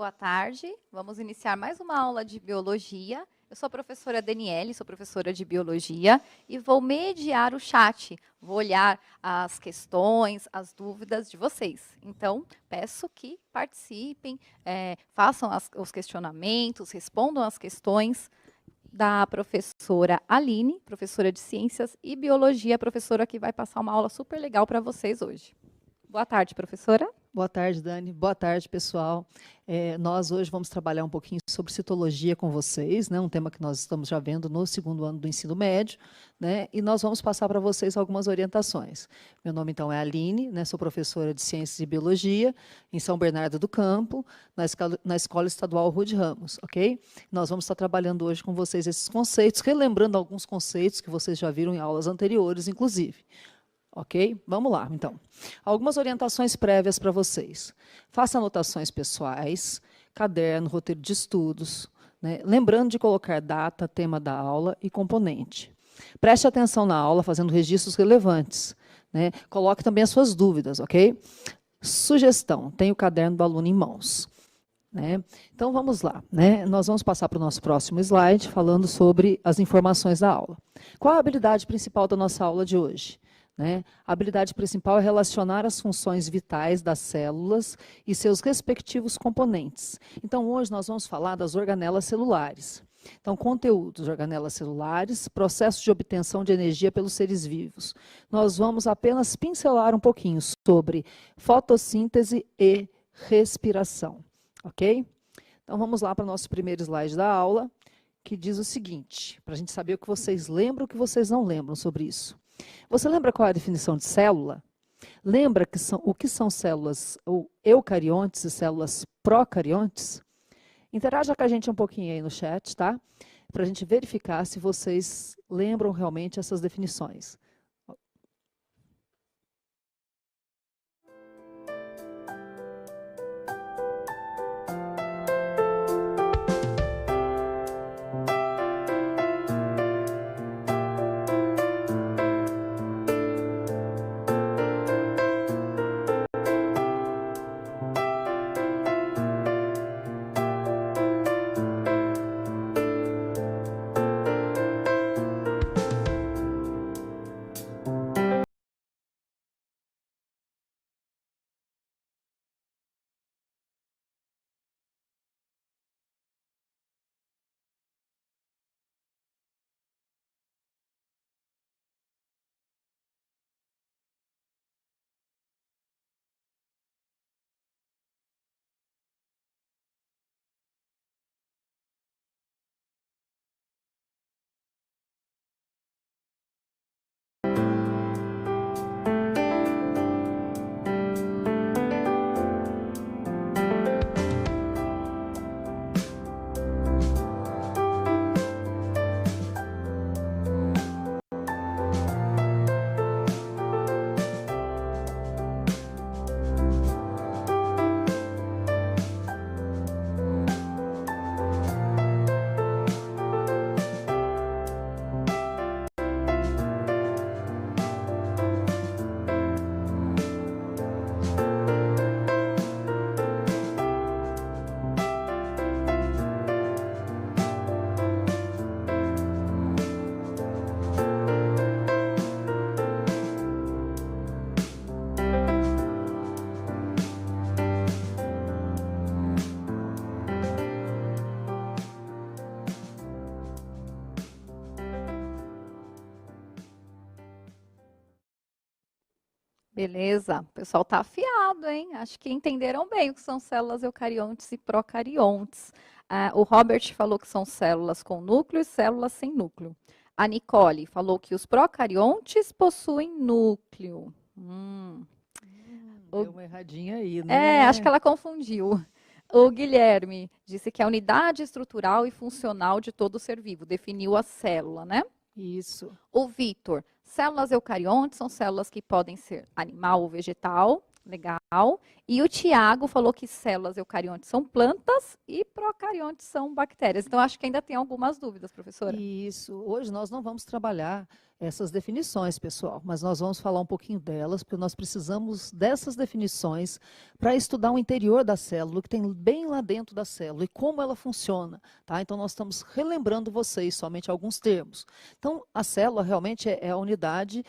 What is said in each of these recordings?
boa tarde. Vamos iniciar mais uma aula de biologia. Eu sou a professora Daniele, sou professora de biologia e vou mediar o chat. Vou olhar as questões, as dúvidas de vocês. Então, peço que participem, façam os questionamentos, respondam as questões da professora Aline, professora de Ciências e Biologia, professora que vai passar uma aula super legal para vocês hoje. Boa tarde, professora. Boa tarde, Dani. Boa tarde, pessoal. Nós hoje vamos trabalhar um pouquinho sobre citologia com vocês, né? Um tema que nós estamos já vendo no segundo ano do ensino médio, né? E nós vamos passar para vocês algumas orientações. Meu nome, então, é Aline, né? Sou professora de Ciências e Biologia em São Bernardo do Campo, na Escola Estadual Rude Ramos, ok? Nós vamos estar trabalhando hoje com vocês esses conceitos, relembrando alguns conceitos que vocês já viram em aulas anteriores, inclusive. Ok? Vamos lá, então. Algumas orientações prévias para vocês. Faça anotações pessoais, caderno, roteiro de estudos, né? Lembrando de colocar data, tema da aula e componente. Preste atenção na aula, fazendo registros relevantes, né? Coloque também as suas dúvidas, ok? Sugestão, tenha o caderno do aluno em mãos. Né? Então, vamos lá. Né? Nós vamos passar para o nosso próximo slide, falando sobre as informações da aula. Qual a habilidade principal da nossa aula de hoje? Né? A habilidade principal é relacionar as funções vitais das células e seus respectivos componentes. Então, hoje nós vamos falar das organelas celulares. Então, conteúdos, organelas celulares, processos de obtenção de energia pelos seres vivos. Nós vamos apenas pincelar um pouquinho sobre fotossíntese e respiração. Ok? Então, vamos lá para o nosso primeiro slide da aula, que diz o seguinte, para a gente saber o que vocês lembram e o que vocês não lembram sobre isso. Você lembra qual é a definição de célula? Lembra o que são células eucariontes e células procariontes? Interaja com a gente um pouquinho aí no chat, tá? Para a gente verificar se vocês lembram realmente essas definições. Beleza, o pessoal está afiado, hein? Acho que entenderam bem o que são células eucariontes e procariontes. O Robert falou que são células com núcleo e células sem núcleo. A Nicole falou que os procariontes possuem núcleo. Deu uma erradinha aí, né? Acho que ela confundiu. O Guilherme disse que é a unidade estrutural e funcional de todo ser vivo. Definiu a célula, né? Isso. O Vitor, células eucariontes são células que podem ser animal ou vegetal. Legal. E o Tiago falou que células eucariontes são plantas e procariontes são bactérias. Então, acho que ainda tem algumas dúvidas, professora. Isso. Hoje nós não vamos trabalhar essas definições, pessoal, mas nós vamos falar um pouquinho delas, porque nós precisamos dessas definições para estudar o interior da célula, o que tem bem lá dentro da célula e como ela funciona. Tá? Então, nós estamos relembrando vocês somente alguns termos. Então, a célula realmente é a unidade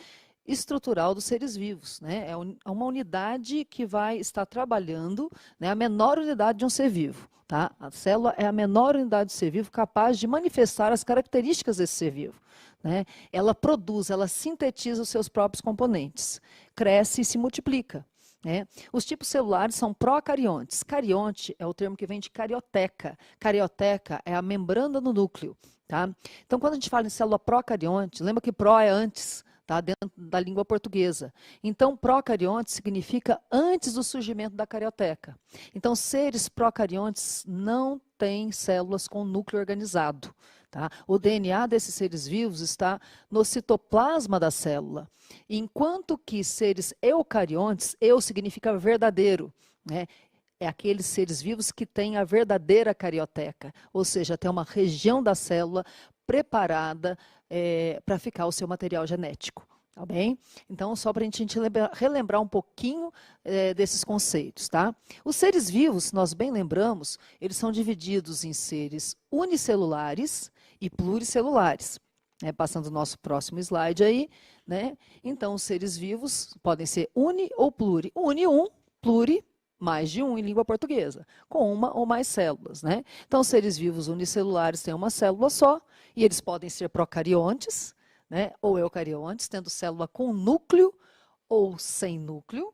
estrutural dos seres vivos, né? É uma unidade que vai estar trabalhando, né, a menor unidade de um ser vivo. Tá? A célula é a menor unidade do ser vivo capaz de manifestar as características desse ser vivo. Né? Ela produz, ela sintetiza os seus próprios componentes, cresce e se multiplica. Né? Os tipos celulares são procariontes. Carionte é o termo que vem de carioteca. Carioteca é a membrana do núcleo. Tá? Então, quando a gente fala em célula procarionte, lembra que pró é antes, tá? Dentro da língua portuguesa. Então, procarionte significa antes do surgimento da carioteca. Então, seres procariontes não têm células com núcleo organizado. Tá? O DNA desses seres vivos está no citoplasma da célula. Enquanto que seres eucariontes, eu significa verdadeiro, né? É aqueles seres vivos que têm a verdadeira carioteca, ou seja, tem uma região da célula preparada para ficar o seu material genético. Tá bem? Então, só para a gente relembrar um pouquinho desses conceitos. Tá? Os seres vivos, nós bem lembramos, eles são divididos em seres unicelulares e pluricelulares. Passando o nosso próximo slide aí. Né? Então, os seres vivos podem ser uni ou pluri. Uni, um, pluri, mais de um em língua portuguesa, com uma ou mais células. Né? Então, os seres vivos unicelulares têm uma célula só, e eles podem ser procariontes, né, ou eucariontes, tendo célula com núcleo ou sem núcleo,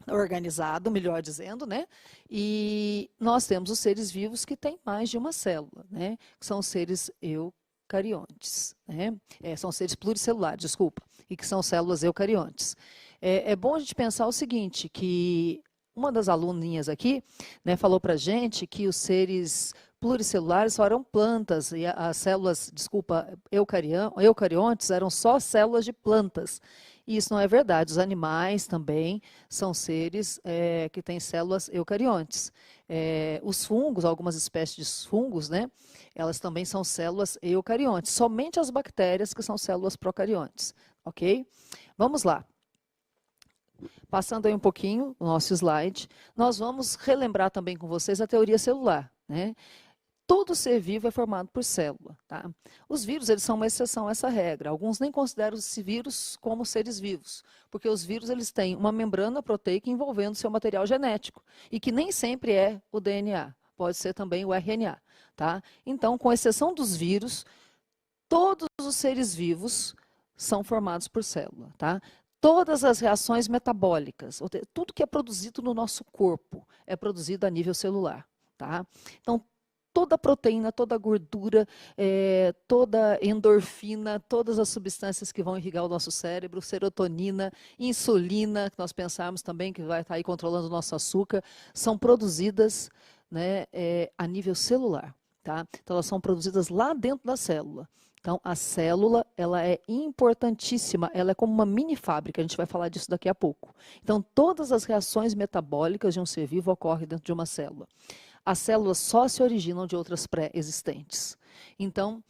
organizado, melhor dizendo, né? E nós temos os seres vivos que têm mais de uma célula, né? Que são os seres eucariontes, né? São seres pluricelulares, desculpa, e que são células eucariontes. É bom a gente pensar o seguinte, que uma das aluninhas aqui, né, falou para a gente que os seres pluricelulares só eram plantas, e as células, desculpa, eucariontes eram só células de plantas. E isso não é verdade. Os animais também são seres que têm células eucariontes. Os fungos, algumas espécies de fungos, né, elas também são células eucariontes. Somente as bactérias que são células procariontes. Ok? Vamos lá. Passando aí um pouquinho o nosso slide, nós vamos relembrar também com vocês a teoria celular. Né? Todo ser vivo é formado por célula. Tá? Os vírus, eles são uma exceção a essa regra. Alguns nem consideram os vírus como seres vivos, porque os vírus eles têm uma membrana proteica envolvendo seu material genético, e que nem sempre é o DNA, pode ser também o RNA. Tá? Então, com exceção dos vírus, todos os seres vivos são formados por célula. Tá? Todas as reações metabólicas, tudo que é produzido no nosso corpo, é produzido a nível celular. Tá? Então, toda proteína, toda gordura, toda endorfina, todas as substâncias que vão irrigar o nosso cérebro, serotonina, insulina, que nós pensamos também que vai estar aí controlando o nosso açúcar, são produzidas, né, a nível celular. Tá? Então, elas são produzidas lá dentro da célula. Então, a célula, ela é importantíssima, ela é como uma mini fábrica, a gente vai falar disso daqui a pouco. Então, todas as reações metabólicas de um ser vivo ocorrem dentro de uma célula. As células só se originam de outras pré-existentes. Então,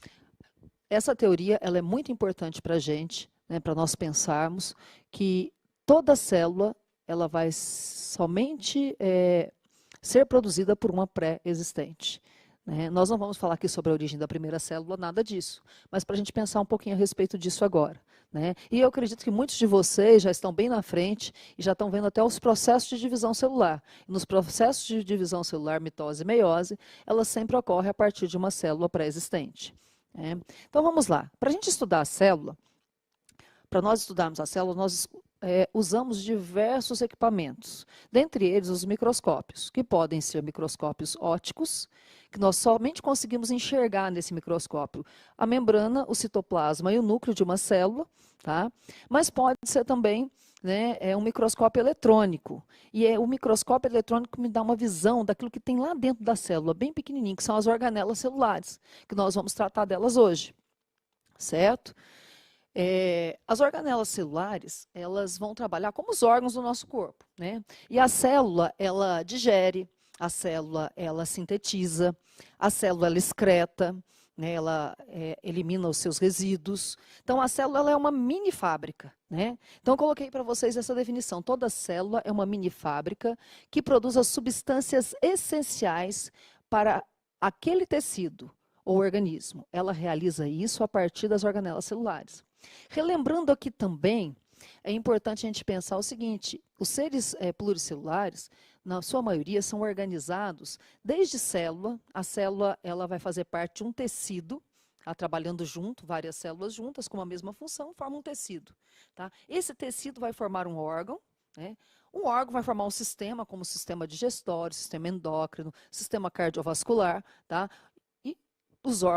essa teoria ela é muito importante para a gente, né, para nós pensarmos que toda célula ela vai somente ser produzida por uma pré-existente. Né? Nós não vamos falar aqui sobre a origem da primeira célula, nada disso, mas para a gente pensar um pouquinho a respeito disso agora. Né? E eu acredito que muitos de vocês já estão bem na frente e já estão vendo até os processos de divisão celular. E nos processos de divisão celular, mitose e meiose, ela sempre ocorre a partir de uma célula pré-existente. Né? Então vamos lá. Para a gente estudar a célula, para nós estudarmos a célula, nós usamos diversos equipamentos, dentre eles os microscópios, que podem ser microscópios ópticos, que nós somente conseguimos enxergar nesse microscópio a membrana, o citoplasma e o núcleo de uma célula, tá? Mas pode ser também, né, um microscópio eletrônico, e o microscópio eletrônico me dá uma visão daquilo que tem lá dentro da célula, bem pequenininho, que são as organelas celulares, que nós vamos tratar delas hoje, certo? As organelas celulares, elas vão trabalhar como os órgãos do nosso corpo, né? E a célula, ela digere, a célula, ela sintetiza, a célula, ela excreta, né? Ela elimina os seus resíduos. Então, a célula, ela é uma mini fábrica, né? Então, eu coloquei para vocês essa definição. Toda célula é uma mini fábrica que produz as substâncias essenciais para aquele tecido ou organismo. Ela realiza isso a partir das organelas celulares. Relembrando aqui também, é importante a gente pensar o seguinte: os seres pluricelulares, na sua maioria, são organizados desde célula. A célula, ela vai fazer parte de um tecido, trabalhando junto, várias células juntas com a mesma função, formam um tecido. Tá? Esse tecido vai formar um órgão, né? Um órgão vai formar um sistema, como o sistema digestório, sistema endócrino, sistema cardiovascular, tá?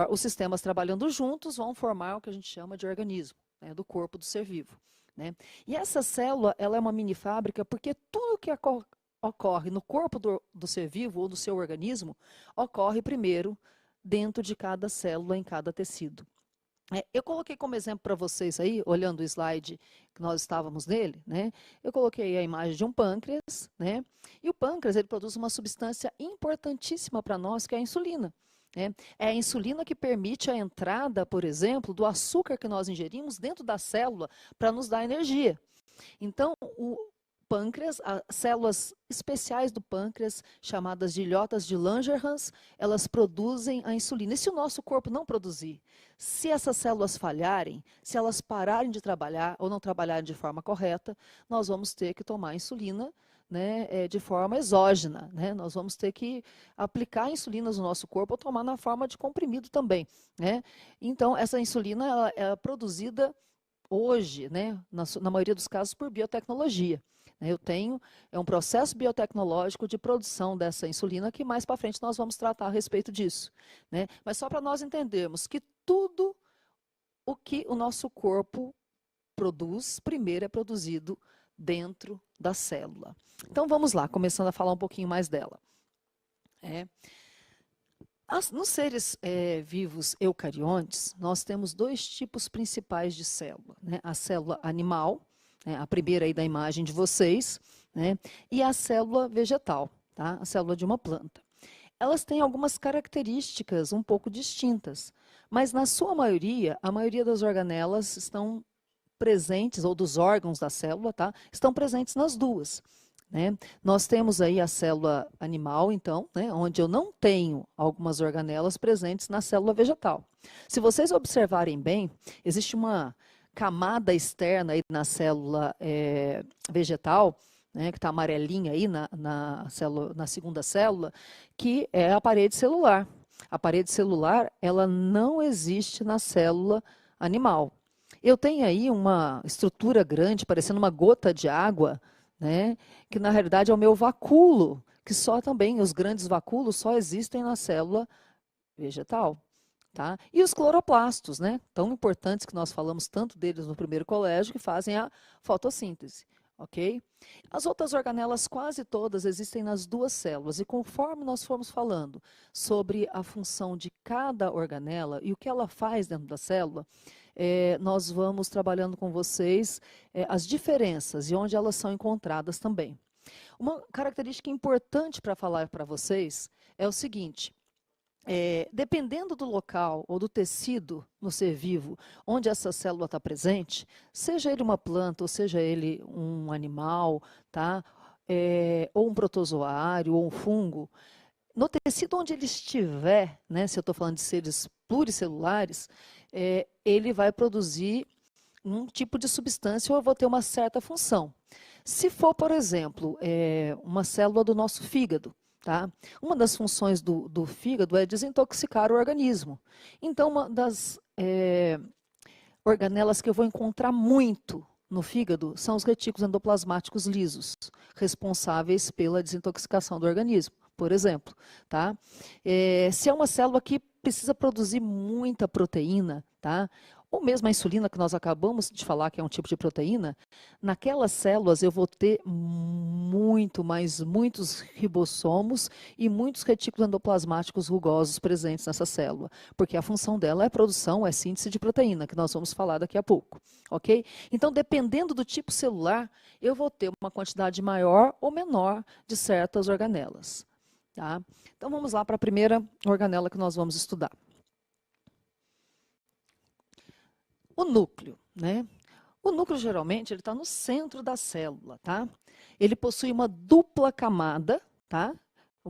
Os sistemas trabalhando juntos vão formar o que a gente chama de organismo, né, do corpo do ser vivo. Né? E essa célula, ela é uma mini fábrica porque tudo que ocorre no corpo do ser vivo ou do seu organismo, ocorre primeiro dentro de cada célula, em cada tecido. Eu coloquei como exemplo para vocês aí, olhando o slide que nós estávamos nele, né? Eu coloquei a imagem de um pâncreas, né? E o pâncreas, ele produz uma substância importantíssima para nós, que é a insulina. É a insulina que permite a entrada, por exemplo, do açúcar que nós ingerimos dentro da célula para nos dar energia. Então, o pâncreas, as células especiais do pâncreas, chamadas de ilhotas de Langerhans, elas produzem a insulina. E se o nosso corpo não produzir? Se essas células falharem, se elas pararem de trabalhar ou não trabalharem de forma correta, nós vamos ter que tomar insulina, né, de forma exógena, né? Nós vamos ter que aplicar insulinas no nosso corpo ou tomar na forma de comprimido também, né? Então, essa insulina ela é produzida hoje, né, na maioria dos casos, por biotecnologia. Eu tenho um processo biotecnológico de produção dessa insulina que mais para frente nós vamos tratar a respeito disso. Né? Mas só para nós entendermos que tudo o que o nosso corpo produz, primeiro é produzido dentro da célula. Então vamos lá, começando a falar um pouquinho mais dela. Nos seres vivos eucariontes, nós temos dois tipos principais de célula. Né? A célula animal, a primeira aí da imagem de vocês, né? E a célula vegetal, tá? A célula de uma planta. Elas têm algumas características um pouco distintas, mas na sua maioria, a maioria das organelas estão presentes, ou dos órgãos da célula, tá? Estão presentes nas duas. Né? Nós temos aí a célula animal, então, né, onde eu não tenho algumas organelas presentes na célula vegetal. Se vocês observarem bem, existe uma camada externa aí na célula vegetal, né, que está amarelinha aí na segunda célula, que é a parede celular. A parede celular, ela não existe na célula animal. Eu tenho aí uma estrutura grande, parecendo uma gota de água, né, que na realidade é o meu vacúolo, que só também, os grandes vacúolos só existem na célula vegetal. Tá? E os cloroplastos, né, tão importantes que nós falamos tanto deles no primeiro colégio, que fazem a fotossíntese. Okay? As outras organelas, quase todas, existem nas duas células, e conforme nós formos falando sobre a função de cada organela e o que ela faz dentro da célula, nós vamos trabalhando com vocês as diferenças e onde elas são encontradas também. Uma característica importante para falar para vocês é o seguinte: dependendo do local ou do tecido no ser vivo onde essa célula está presente, seja ele uma planta ou seja ele um animal, tá? Ou um protozoário ou um fungo, no tecido onde ele estiver, né, se eu estou falando de seres pluricelulares, ele vai produzir um tipo de substância ou eu vou ter uma certa função. Se for, por exemplo, uma célula do nosso fígado, tá? Uma das funções do fígado é desintoxicar o organismo. Então, uma das organelas que eu vou encontrar muito no fígado são os retículos endoplasmáticos lisos, responsáveis pela desintoxicação do organismo, por exemplo. Tá? Se é uma célula que precisa produzir muita proteína, tá? ou mesmo a insulina que nós acabamos de falar, que é um tipo de proteína, naquelas células eu vou ter muitos ribossomos e muitos retículos endoplasmáticos rugosos presentes nessa célula, porque a função dela é produção, é síntese de proteína, que nós vamos falar daqui a pouco, ok? Então, dependendo do tipo celular, eu vou ter uma quantidade maior ou menor de certas organelas, tá? Então, vamos lá para a primeira organela que nós vamos estudar. O núcleo, né? O núcleo, geralmente, ele está no centro da célula, tá? Ele possui uma dupla camada, tá?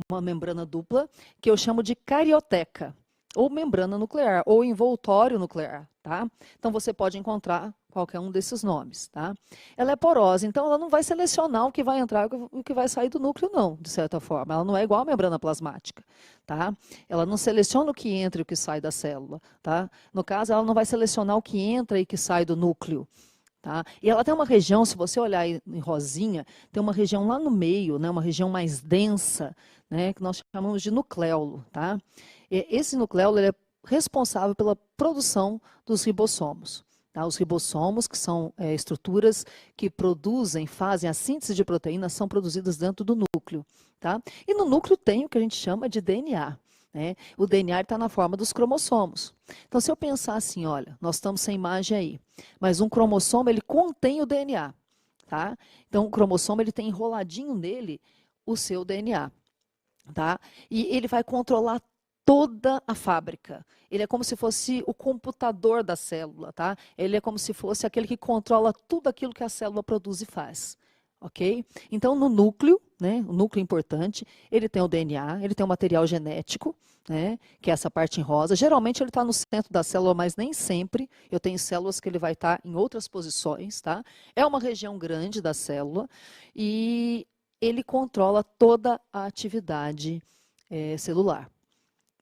Uma membrana dupla, que eu chamo de carioteca, ou membrana nuclear, ou envoltório nuclear, tá? Então, você pode encontrar qualquer um desses nomes, tá? Ela é porosa, então ela não vai selecionar o que vai entrar e o que vai sair do núcleo, não, de certa forma. Ela não é igual a membrana plasmática, tá? Ela não seleciona o que entra e o que sai da célula, tá? No caso, ela não vai selecionar o que entra e que sai do núcleo, tá? E ela tem uma região, se você olhar em rosinha, tem uma região lá no meio, né? Uma região mais densa, né? Que nós chamamos de nucleolo, tá? E esse nucleolo ele é responsável pela produção dos ribossomos. Tá? Os ribossomos, que são estruturas que produzem, fazem a síntese de proteínas, são produzidas dentro do núcleo. Tá? E no núcleo tem o que a gente chama de DNA. Né? O DNA está na forma dos cromossomos. Então, se eu pensar assim, olha, nós estamos sem imagem aí, mas um cromossomo ele contém o DNA. Tá? Então, o cromossomo ele tem enroladinho nele o seu DNA. Tá? E ele vai controlar toda a fábrica. Ele é como se fosse o computador da célula, tá? Ele é como se fosse aquele que controla tudo aquilo que a célula produz e faz, ok? Então, no núcleo, né, o núcleo importante, ele tem o DNA, ele tem o material genético, né, que é essa parte em rosa. Geralmente ele está no centro da célula, mas nem sempre. Eu tenho células que ele vai estar em outras posições, tá? É uma região grande da célula e ele controla toda a atividade celular.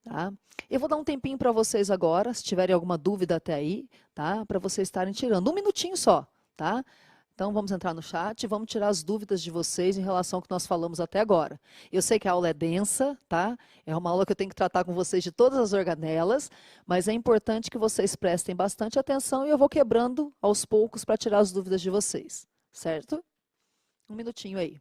Tá? Eu vou dar um tempinho para vocês agora, se tiverem alguma dúvida até aí, tá? Para vocês estarem tirando. Um minutinho só, tá? Então, vamos entrar no chat e vamos tirar as dúvidas de vocês em relação ao que nós falamos até agora. Eu sei que a aula é densa, tá? É uma aula que eu tenho que tratar com vocês de todas as organelas, mas é importante que vocês prestem bastante atenção e eu vou quebrando aos poucos para tirar as dúvidas de vocês, certo? Um minutinho aí.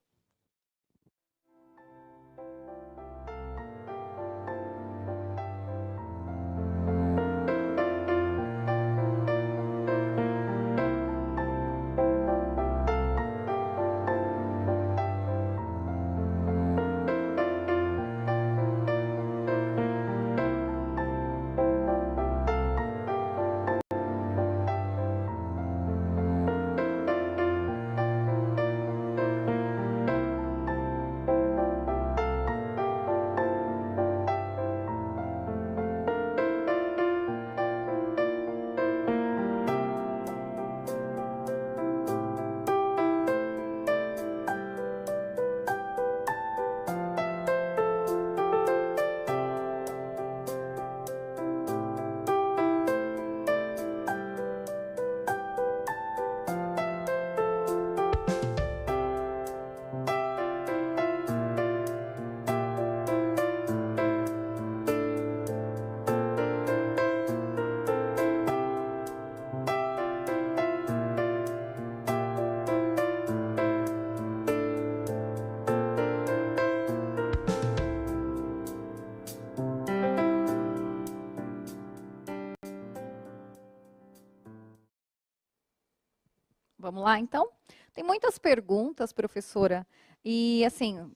Vamos lá, então? Tem muitas perguntas, professora, e assim,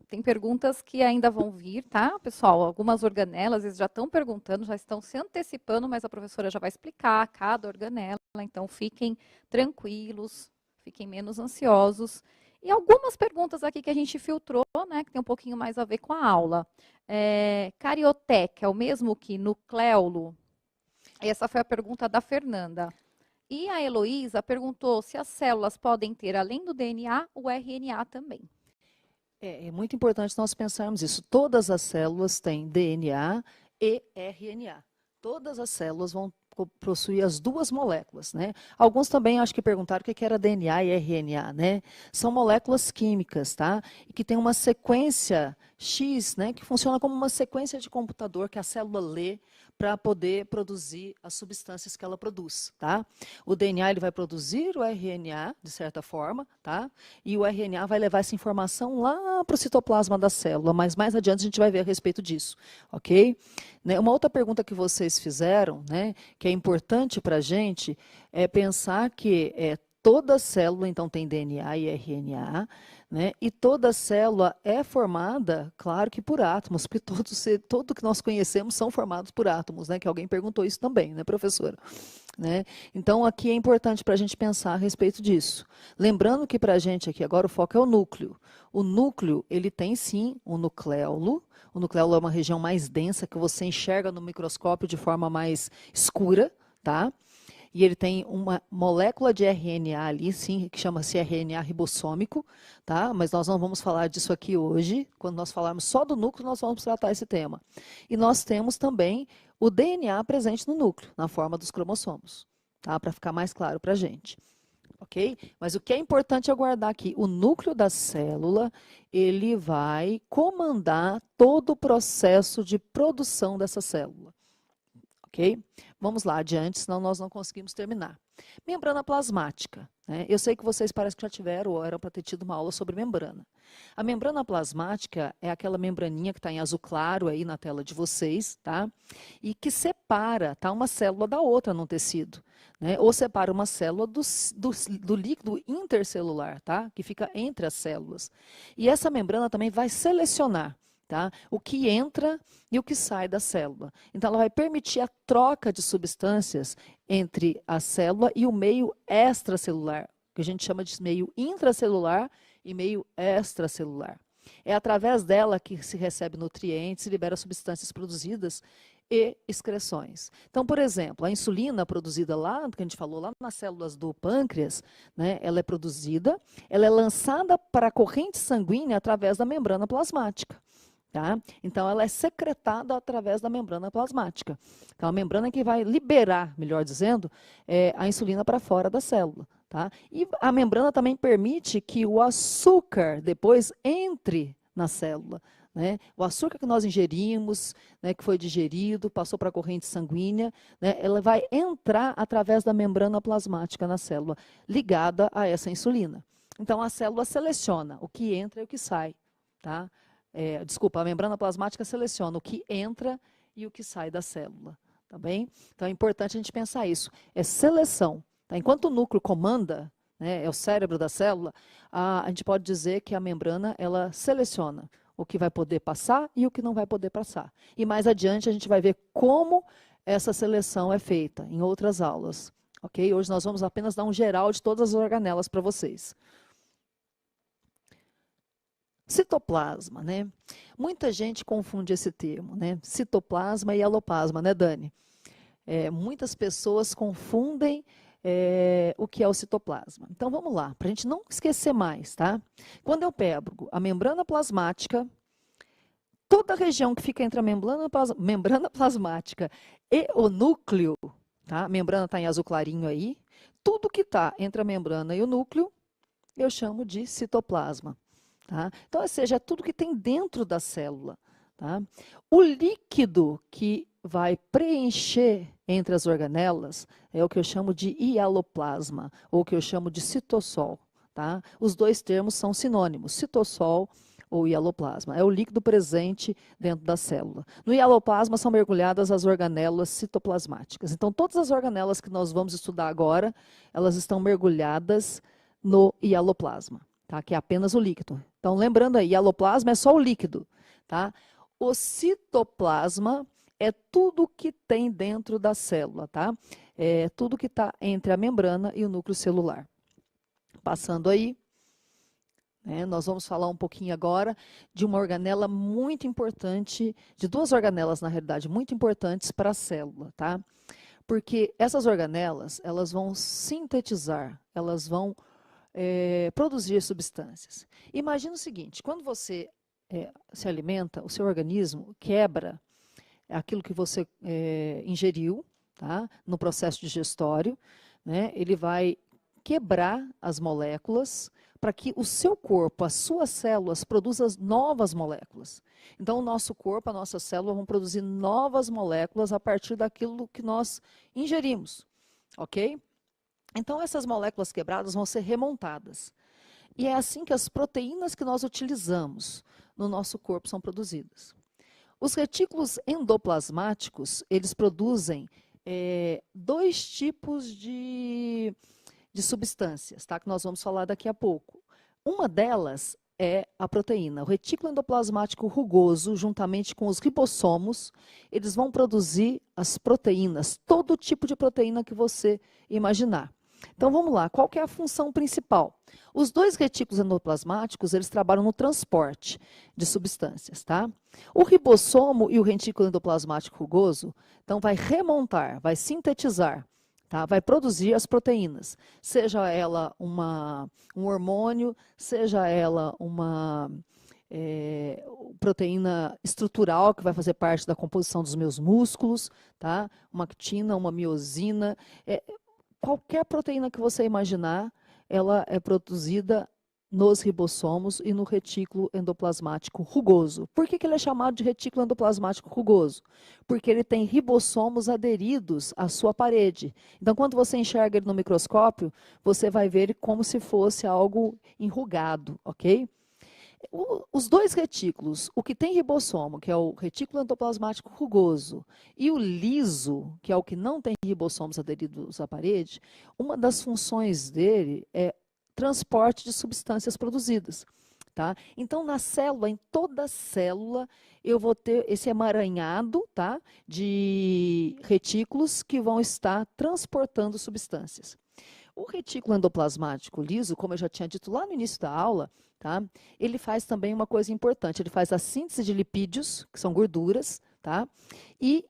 tem perguntas que ainda vão vir, tá, pessoal? Algumas organelas, eles já estão perguntando, já estão se antecipando, mas a professora já vai explicar cada organela, então fiquem tranquilos, fiquem menos ansiosos. E algumas perguntas aqui que a gente filtrou, né, que tem um pouquinho mais a ver com a aula. Carioteca é o mesmo que nucleolo? Essa foi a pergunta da Fernanda. E a Heloísa perguntou se as células podem ter, além do DNA, o RNA também. É muito importante nós pensarmos isso. Todas as células têm DNA e RNA. Todas as células vão possuir as duas moléculas, né? Alguns também acho que perguntaram o que era DNA e RNA, né? São moléculas químicas, tá? E que tem uma sequência X, né, que funciona como uma sequência de computador que a célula lê para poder produzir as substâncias que ela produz, tá? O DNA ele vai produzir o RNA, de certa forma, tá? E o RNA vai levar essa informação lá para o citoplasma da célula, mas mais adiante a gente vai ver a respeito disso, ok? Né, uma outra pergunta que vocês fizeram, né, que é importante para a gente, é pensar que toda célula, então, tem DNA e RNA, né? E toda célula é formada, claro que por átomos, porque tudo que nós conhecemos são formados por átomos, né? Que alguém perguntou isso também, né, professora? Né? Então, aqui é importante para a gente pensar a respeito disso. Lembrando que para a gente aqui agora o foco é o núcleo. O núcleo, ele tem sim um nucleolo. O nucleolo é uma região mais densa que você enxerga no microscópio de forma mais escura, tá? E ele tem uma molécula de RNA ali, sim, que chama-se RNA ribossômico, tá? Mas nós não vamos falar disso aqui hoje. Quando nós falarmos só do núcleo, nós vamos tratar esse tema. E nós temos também o DNA presente no núcleo, na forma dos cromossomos, tá? Para ficar mais claro para a gente. Ok? Mas o que é importante é guardar aqui, o núcleo da célula, ele vai comandar todo o processo de produção dessa célula. Ok? Vamos lá adiante, senão nós não conseguimos terminar. Membrana plasmática. Né? Eu sei que vocês parecem que já tiveram ou eram para ter tido uma aula sobre membrana. A membrana plasmática é aquela membraninha que está em azul claro aí na tela de vocês, tá? E que separa, tá, uma célula da outra no tecido. Né? Ou separa uma célula do líquido intercelular, tá? Que fica entre as células. E essa membrana também vai selecionar, tá, o que entra e o que sai da célula. Então, ela vai permitir a troca de substâncias entre a célula e o meio extracelular, que a gente chama de meio intracelular e meio extracelular. É através dela que se recebe nutrientes e libera substâncias produzidas e excreções. Então, por exemplo, a insulina produzida lá, que a gente falou lá nas células do pâncreas, né, ela é produzida, ela é lançada para a corrente sanguínea através da membrana plasmática. Tá? Então, ela é secretada através da membrana plasmática. Então, a membrana que vai liberar, melhor dizendo, a insulina para fora da célula. Tá? E a membrana também permite que o açúcar depois entre na célula. Né? O açúcar que nós ingerimos, né, que foi digerido, passou para a corrente sanguínea, né, ela vai entrar através da membrana plasmática na célula, ligada a essa insulina. Então, a célula seleciona o que entra e o que sai. Tá? A membrana plasmática seleciona o que entra e o que sai da célula, tá bem? Então é importante a gente pensar isso, é seleção. Tá? Enquanto o núcleo comanda, né, é o cérebro da célula, a gente pode dizer que a membrana, ela seleciona o que vai poder passar e o que não vai poder passar. E mais adiante a gente vai ver como essa seleção é feita em outras aulas, ok? Hoje nós vamos apenas dar um geral de todas as organelas para vocês. Citoplasma, né? Muita gente confunde esse termo, né? Citoplasma e aloplasma, né, Dani? Muitas pessoas confundem o que é o citoplasma. Então, vamos lá, para a gente não esquecer mais, tá? Quando eu pego a membrana plasmática, toda a região que fica entre a membrana plasmática e o núcleo, tá? A membrana está em azul clarinho aí, tudo que está entre a membrana e o núcleo, eu chamo de citoplasma. Tá? Então, ou seja, é tudo que tem dentro da célula. Tá? O líquido que vai preencher entre as organelas é o que eu chamo de hialoplasma, ou o que eu chamo de citossol. Tá? Os dois termos são sinônimos, citossol ou hialoplasma. É o líquido presente dentro da célula. No hialoplasma são mergulhadas as organelas citoplasmáticas. Então, todas as organelas que nós vamos estudar agora, elas estão mergulhadas no hialoplasma. Tá? Que é apenas o líquido. Então, lembrando aí, hialoplasma é só o líquido. Tá? O citoplasma é tudo que tem dentro da célula. Tá? É tudo que está entre a membrana e o núcleo celular. Passando aí, né, nós vamos falar um pouquinho agora de uma organela muito importante, de duas organelas, na realidade, muito importantes para a célula. Tá? Porque essas organelas, elas vão sintetizar, elas vão produzir substâncias. Imagina o seguinte, quando você se alimenta, o seu organismo quebra aquilo que você ingeriu, tá? No processo digestório, né? Ele vai quebrar as moléculas para que o seu corpo, as suas células, produzam novas moléculas. Então, o nosso corpo, a nossa célula vão produzir novas moléculas a partir daquilo que nós ingerimos, ok? Então, essas moléculas quebradas vão ser remontadas. E é assim que as proteínas que nós utilizamos no nosso corpo são produzidas. Os retículos endoplasmáticos, eles produzem dois tipos de substâncias, tá? Que nós vamos falar daqui a pouco. Uma delas é a proteína. O retículo endoplasmático rugoso, juntamente com os ribossomos, eles vão produzir as proteínas, todo tipo de proteína que você imaginar. Então, vamos lá. Qual que é a função principal? Os dois retículos endoplasmáticos, eles trabalham no transporte de substâncias, tá? O ribossomo e o retículo endoplasmático rugoso, então, vai remontar, vai sintetizar, tá? Vai produzir as proteínas, seja ela um hormônio, seja ela uma proteína estrutural que vai fazer parte da composição dos meus músculos, tá? Uma actina, uma miosina, qualquer proteína que você imaginar, ela é produzida nos ribossomos e no retículo endoplasmático rugoso. Por que ele é chamado de retículo endoplasmático rugoso? Porque ele tem ribossomos aderidos à sua parede. Então, quando você enxerga ele no microscópio, você vai ver ele como se fosse algo enrugado, ok? Os dois retículos, o que tem ribossomo, que é o retículo endoplasmático rugoso, e o liso, que é o que não tem ribossomos aderidos à parede, uma das funções dele é transporte de substâncias produzidas. Tá? Então, na célula, em toda célula, eu vou ter esse emaranhado, tá, de retículos que vão estar transportando substâncias. O retículo endoplasmático liso, como eu já tinha dito lá no início da aula, tá, ele faz também uma coisa importante, ele faz a síntese de lipídios, que são gorduras, tá, e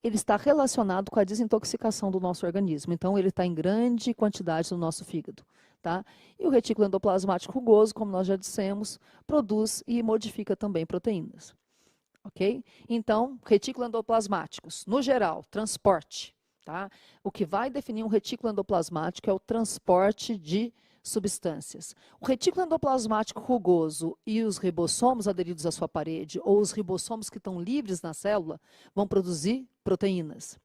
ele está relacionado com a desintoxicação do nosso organismo. Então, ele está em grande quantidade no nosso fígado. Tá? E o retículo endoplasmático rugoso, como nós já dissemos, produz e modifica também proteínas. Ok? Então, retículo endoplasmáticos, no geral, transporte. Tá? O que vai definir um retículo endoplasmático é o transporte de substâncias. O retículo endoplasmático rugoso e os ribossomos aderidos à sua parede, ou os ribossomos que estão livres na célula, vão produzir proteínas.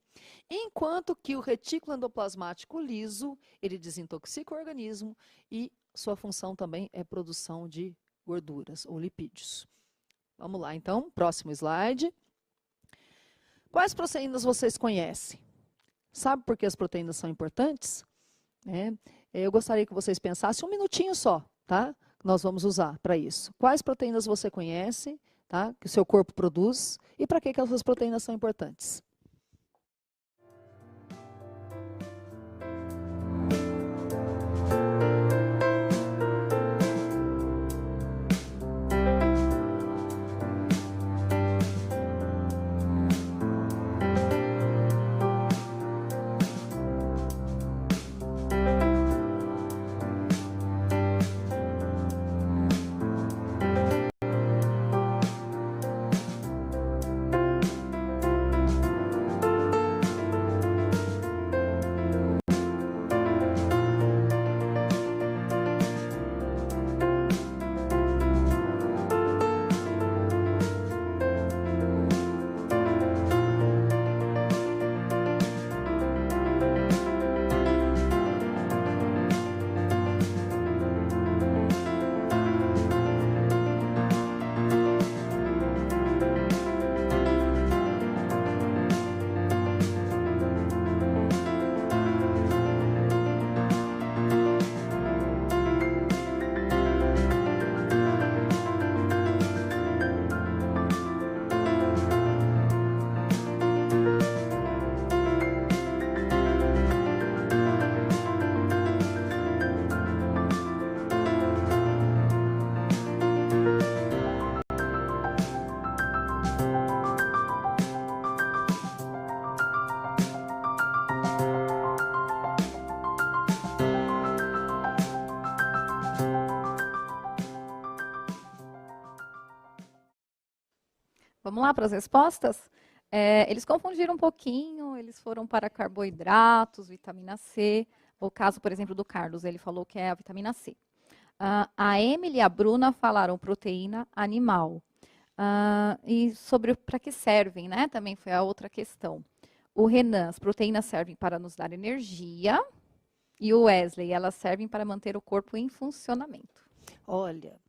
Enquanto que o retículo endoplasmático liso, ele desintoxica o organismo e sua função também é produção de gorduras ou lipídios. Vamos lá, então, próximo slide. Quais proteínas vocês conhecem? Sabe por que as proteínas são importantes? Eu gostaria que vocês pensassem um minutinho só, tá? Que nós vamos usar para isso. Quais proteínas você conhece, tá? Que o seu corpo produz e para que essas proteínas são importantes? Vamos lá para as respostas? Eles confundiram um pouquinho, eles foram para carboidratos, vitamina C, O caso, por exemplo, do Carlos, ele falou que é a vitamina C. A Emily e a Bruna falaram proteína animal. E sobre para que servem, né? Também foi a outra questão. O Renan, as proteínas servem para nos dar energia. E o Wesley, elas servem para manter o corpo em funcionamento. Olha,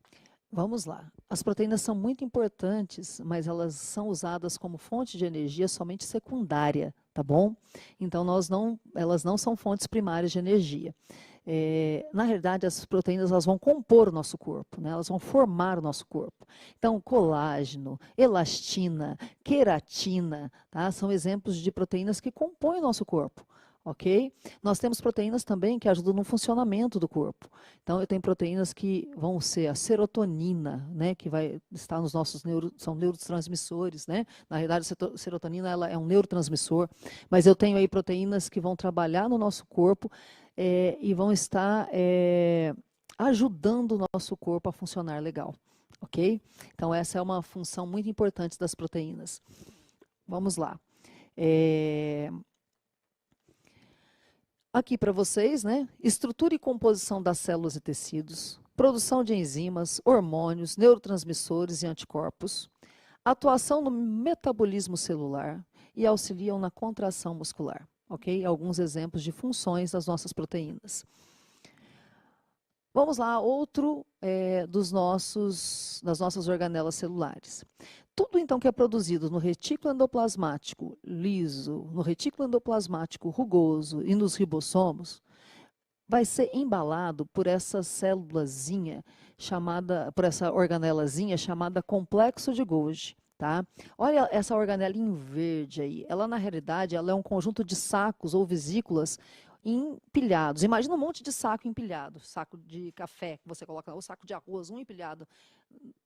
vamos lá. As proteínas são muito importantes, mas elas são usadas como fonte de energia somente secundária, tá bom? Então, elas não são fontes primárias de energia. Na realidade, as proteínas elas vão compor o nosso corpo, né? Elas vão formar o nosso corpo. Então, colágeno, elastina, queratina, tá? São exemplos de proteínas que compõem o nosso corpo. Ok? Nós temos proteínas também que ajudam no funcionamento do corpo. Então, eu tenho proteínas que vão ser a serotonina, né, que vai estar nos nossos são neurotransmissores, né? Na realidade, a serotonina ela é um neurotransmissor, mas eu tenho aí proteínas que vão trabalhar no nosso corpo e vão estar ajudando o nosso corpo a funcionar legal. Ok? Então, essa é uma função muito importante das proteínas. Vamos lá. Aqui para vocês, né? Estrutura e composição das células e tecidos, produção de enzimas, hormônios, neurotransmissores e anticorpos, atuação no metabolismo celular e auxiliam na contração muscular. Ok? Alguns exemplos de funções das nossas proteínas. Vamos lá, outro das nossas organelas celulares. Tudo, então, que é produzido no retículo endoplasmático liso, no retículo endoplasmático rugoso e nos ribossomos, vai ser embalado por essa célulazinha por essa organelazinha chamada complexo de Golgi. Tá? Olha essa organela em verde aí. Ela, na realidade, ela é um conjunto de sacos ou vesículas empilhados. Imagina um monte de saco empilhado, saco de café que você coloca, ou saco de arroz, um empilhado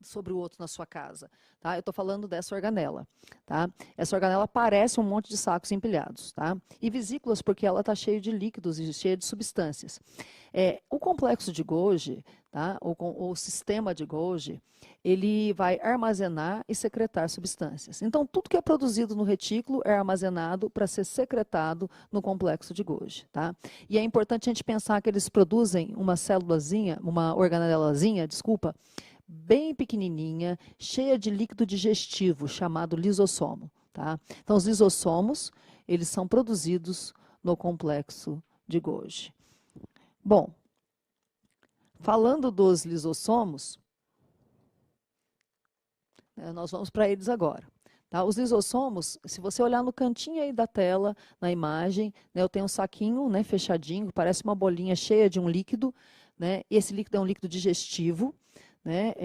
sobre o outro na sua casa. Tá? Eu estou falando dessa organela. Tá? Essa organela parece um monte de sacos empilhados. Tá? E vesículas porque ela está cheia de líquidos e cheia de substâncias. O complexo de Golgi, tá? O sistema de Golgi, ele vai armazenar e secretar substâncias. Então, tudo que é produzido no retículo é armazenado para ser secretado no complexo de Golgi. Tá? E é importante a gente pensar que eles produzem uma célulazinha, uma organelazinha, desculpa, bem pequenininha, cheia de líquido digestivo, chamado lisossomo. Tá? Então, os lisossomos, eles são produzidos no complexo de Golgi. Bom, falando dos lisossomos, nós vamos para eles agora. Tá? Os lisossomos, se você olhar no cantinho aí da tela, na imagem, né, eu tenho um saquinho, né, fechadinho, parece uma bolinha cheia de um líquido. Né, esse líquido é um líquido digestivo. Né,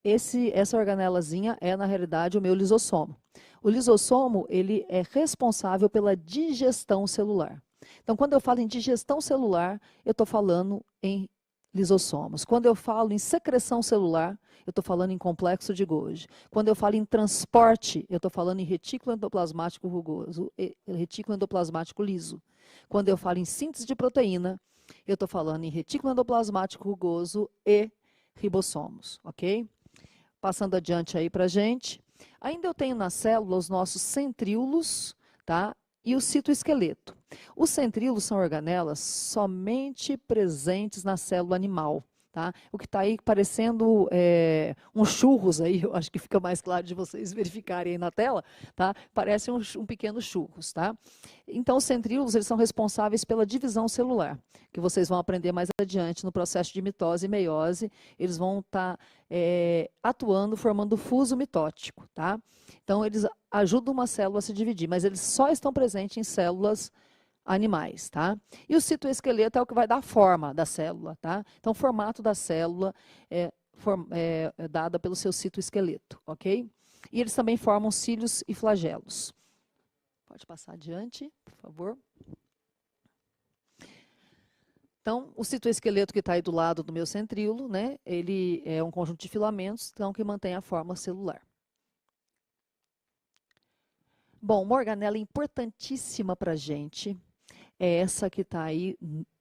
essa organelazinha é, na realidade, o meu lisossomo. O lisossomo ele é responsável pela digestão celular. Então, quando eu falo em digestão celular, eu estou falando em lisossomos. Quando eu falo em secreção celular, eu estou falando em complexo de Golgi. Quando eu falo em transporte, eu estou falando em retículo endoplasmático rugoso e retículo endoplasmático liso. Quando eu falo em síntese de proteína, eu estou falando em retículo endoplasmático rugoso e ribossomos, ok? Passando adiante aí para a gente. Ainda eu tenho na célula os nossos centríolos, tá? E o citoesqueleto. Os centríolos são organelas somente presentes na célula animal. Tá? O que está aí parecendo um churros, aí, eu acho que fica mais claro de vocês verificarem aí na tela, tá? Parece um pequeno churros. Tá? Então, os centríolos eles são responsáveis pela divisão celular, que vocês vão aprender mais adiante no processo de mitose e meiose. Eles vão estar atuando, formando fuso mitótico. Tá? Então, eles ajudam uma célula a se dividir, mas eles só estão presentes em células animais, tá? E o citoesqueleto é o que vai dar forma da célula, tá? Então, o formato da célula é dada pelo seu citoesqueleto, ok? E eles também formam cílios e flagelos. Pode passar adiante, por favor. Então, o citoesqueleto que está aí do lado do meu centríolo, né? Ele é um conjunto de filamentos, então, que mantém a forma celular. Bom, uma organela importantíssima para a gente é essa que está aí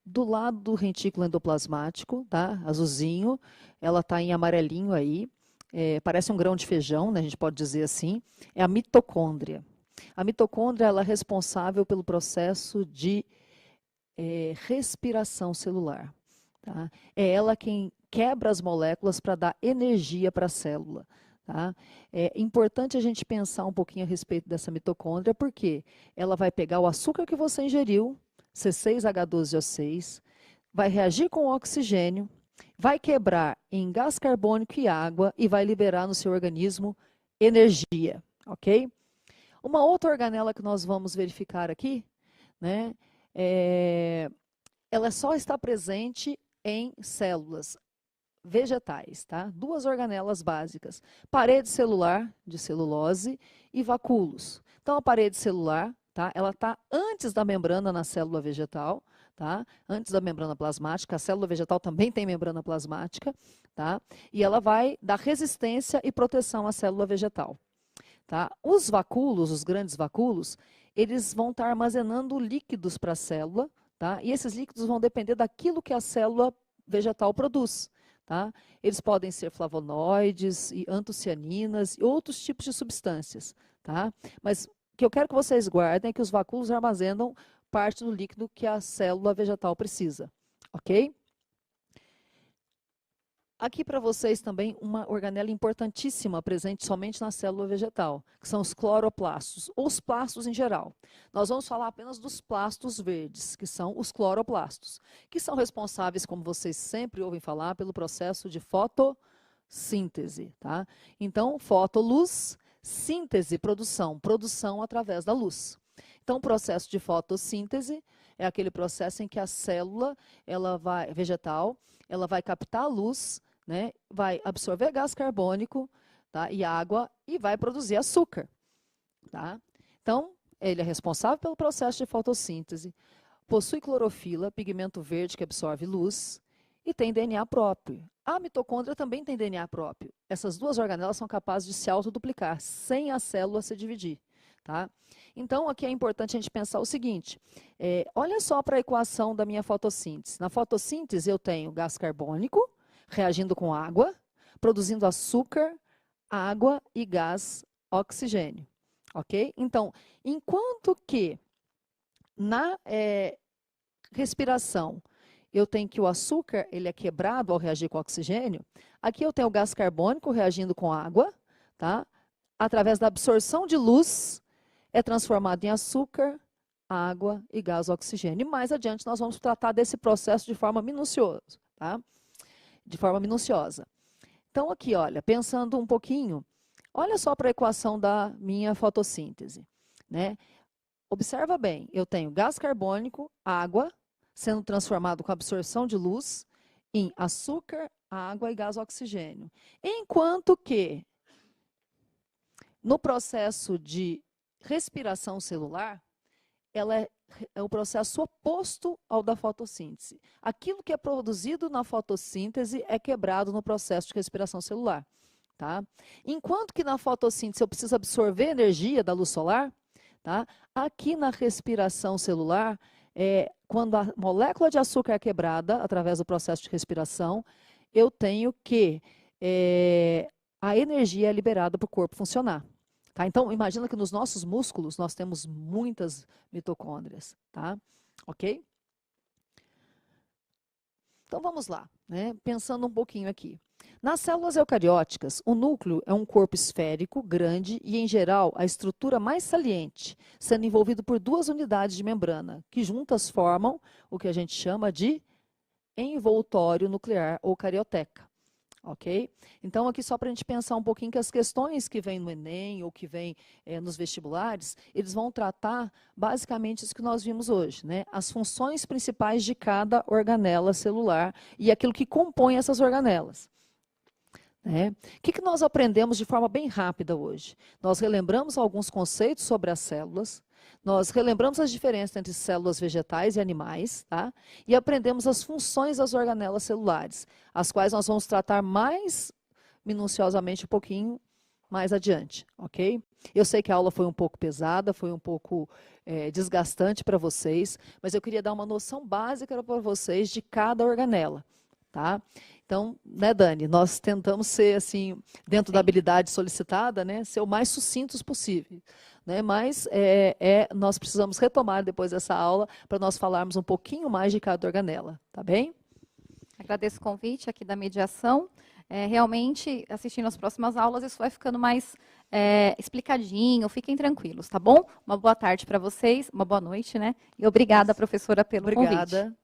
do lado do retículo endoplasmático, tá? Azulzinho, ela está em amarelinho aí, parece um grão de feijão, né? A gente pode dizer assim, é a mitocôndria. A mitocôndria ela é responsável pelo processo de respiração celular. Tá? É ela quem quebra as moléculas para dar energia para a célula. Tá? É importante a gente pensar um pouquinho a respeito dessa mitocôndria, porque ela vai pegar o açúcar que você ingeriu, C6H12O6, vai reagir com o oxigênio, vai quebrar em gás carbônico e água e vai liberar no seu organismo energia, ok? Uma outra organela que nós vamos verificar aqui, né, ela só está presente em células vegetais, tá? Duas organelas básicas, parede celular de celulose e vacúolos. Então, a parede celular, tá? Ela está antes da membrana na célula vegetal, tá? Antes da membrana plasmática, a célula vegetal também tem membrana plasmática, tá? E ela vai dar resistência e proteção à célula vegetal, tá? Os vacúolos, os grandes vacúolos, eles vão estar armazenando líquidos para a célula, tá? E esses líquidos vão depender daquilo que a célula vegetal produz. Tá? Eles podem ser flavonoides, e antocianinas e outros tipos de substâncias. Tá? Mas o que eu quero que vocês guardem é que os vacúolos armazenam parte do líquido que a célula vegetal precisa. Ok? Aqui para vocês também uma organela importantíssima presente somente na célula vegetal, que são os cloroplastos, ou os plastos em geral. Nós vamos falar apenas dos plastos verdes, que são os cloroplastos, que são responsáveis, como vocês sempre ouvem falar, pelo processo de fotossíntese. Tá? Então, fotoluz, síntese, produção através da luz. Então, o processo de fotossíntese é aquele processo em que a célula vegetal ela vai captar a luz, né, vai absorver gás carbônico, tá, e água e vai produzir açúcar. Tá? Então, ele é responsável pelo processo de fotossíntese, possui clorofila, pigmento verde que absorve luz, e tem DNA próprio. A mitocôndria também tem DNA próprio. Essas duas organelas são capazes de se autoduplicar, sem a célula se dividir. Tá? Então, aqui é importante a gente pensar o seguinte, olha só para a equação da minha fotossíntese. Na fotossíntese eu tenho gás carbônico reagindo com água, produzindo açúcar, água e gás oxigênio. Ok? Então, enquanto que na respiração eu tenho que o açúcar ele é quebrado ao reagir com oxigênio, aqui eu tenho o gás carbônico reagindo com água, tá? Através da absorção de luz, é transformado em açúcar, água e gás oxigênio. E mais adiante nós vamos tratar desse processo de forma minuciosa, tá? De forma minuciosa. Então aqui, olha, pensando um pouquinho, olha só para a equação da minha fotossíntese, né? Observa bem, eu tenho gás carbônico, água, sendo transformado com absorção de luz em açúcar, água e gás oxigênio. Enquanto que no processo de respiração celular, ela é o processo oposto ao da fotossíntese. Aquilo que é produzido na fotossíntese é quebrado no processo de respiração celular. Tá? Enquanto que na fotossíntese eu preciso absorver energia da luz solar, tá? Aqui na respiração celular, quando a molécula de açúcar é quebrada através do processo de respiração, eu tenho que a energia é liberada para o corpo funcionar. Tá? Então, imagina que nos nossos músculos nós temos muitas mitocôndrias. Tá? Ok? Então, vamos lá, né? Pensando um pouquinho aqui. Nas células eucarióticas, o núcleo é um corpo esférico, grande e, em geral, a estrutura mais saliente, sendo envolvido por duas unidades de membrana, que juntas formam o que a gente chama de envoltório nuclear ou carioteca. Ok? Então, aqui só para a gente pensar um pouquinho que as questões que vêm no Enem ou que vêm nos vestibulares, eles vão tratar basicamente isso que nós vimos hoje, né? As funções principais de cada organela celular e aquilo que compõe essas organelas. O que nós aprendemos de forma bem rápida hoje? Nós relembramos alguns conceitos sobre as células, nós relembramos as diferenças entre células vegetais e animais, tá? E aprendemos as funções das organelas celulares, as quais nós vamos tratar mais minuciosamente um pouquinho mais adiante, ok? Eu sei que a aula foi um pouco pesada, foi um pouco desgastante para vocês, mas eu queria dar uma noção básica para vocês de cada organela, tá? Então, né, Dani, nós tentamos ser, assim, dentro da habilidade solicitada, né, ser o mais sucintos possível. né? Mas nós precisamos retomar depois dessa aula para nós falarmos um pouquinho mais de cada organela, tá bem? Agradeço o convite aqui da mediação. Realmente, assistindo as próximas aulas, isso vai ficando mais explicadinho. Fiquem tranquilos, tá bom? Uma boa tarde para vocês, uma boa noite, né? E obrigada, professora, pelo convite. Obrigada.